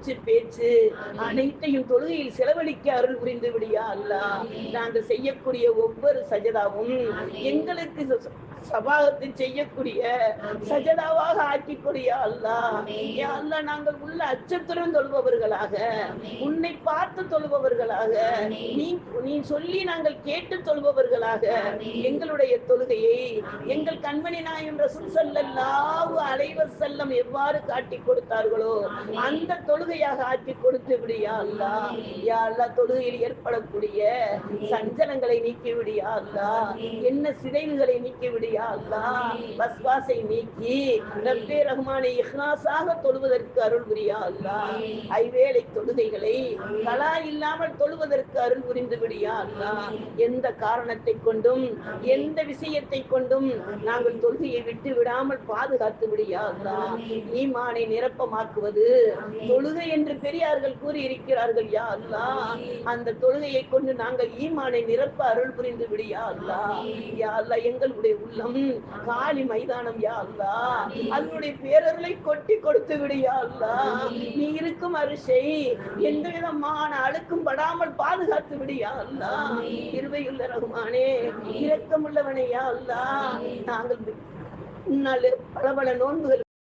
மூச்சு பேச்சு அனைத்தையும் தொழுகையில் செலவழிக்க அருள் புரிந்து விடியா அல்லாஹ். நாங்கள் செய்யக்கூடிய ஒவ்வொரு சஜதாவும் எங்களுக்கு சபாகத்தில் செய்யக்கூடிய சஜதாவாக ஆக்கிக்கூடிய அல்லாஹ். யா அல்லாஹ், நாங்கள் உள்ள அச்சத்துடன் தொழுபவர்களாக, உன்னை பார்த்து தொழுபவர்களாக, நீ சொல்லி நாங்கள் கேட்டு தொழுபவர்களாக எங்களுடைய தொழுகையை எங்கள் கண்மணி நாயகம் ரசூல் ஸல்லல்லாஹு அலைஹி வஸல்லம் எவ்வாறு காட்டி கொடுத்தார்களோ அந்த தொழுகையாக ஆக்கி கொடுத்து விடியா அல்லாஹ். யா அல்லாஹ், தொழுகையில் ஏற்படக்கூடிய சஞ்சலங்களை நீக்கி விடியா அல்லாஹ். என்ன சிதைவுகளை நீக்கி விடியா அல்லாஹ். வஸ்வாசை நீக்கி ரப்பே ரஹ்மானே இஹ்லாஸாக தொழுவதற்கு அருள் புரியா அல்லாஹ். ஐவேளை தொழுகைகளை கலா இல்லாமல் தொழுவதற்கு அருள் புரிந்து விடியா அல்லாஹ். எந்த காரணத்தை கொண்டும் எந்த விஷயத்தை கொண்டும் நாங்கள் தொழுகையை விட்டு விடாமல் பாதுகாத்து விடியா அல்லாஹ். ஈமானை நிரப்பமாக்குவது தொழுகை என்று பெரியார்கள் கூறி இருக்கிறார்கள் யா அல்லாஹ். அந்த தொழுகையை கொண்டு நாங்கள் ஈமானை நிரப்ப அருள் புரிந்து விடியா அல்லாஹ். யா அல்லாஹ், எங்களுடைய உள்ளம் காலி மைதானம் யா அல்லாஹ். அதனுடைய பேரர்களை கொட்டி கொடுத்து விடியா அல்லாஹ். நீ இருக்கும் அரிசை எந்த விதமான அழுக்கும் படாமல் பாதுகாத்து விடியா அல்லாஹ். கிருபையுள்ள ரஹ்மானே, இரக்கமுள்ளவனே யா அல்லாஹ். நாங்கள் பல பல நோன்புகள்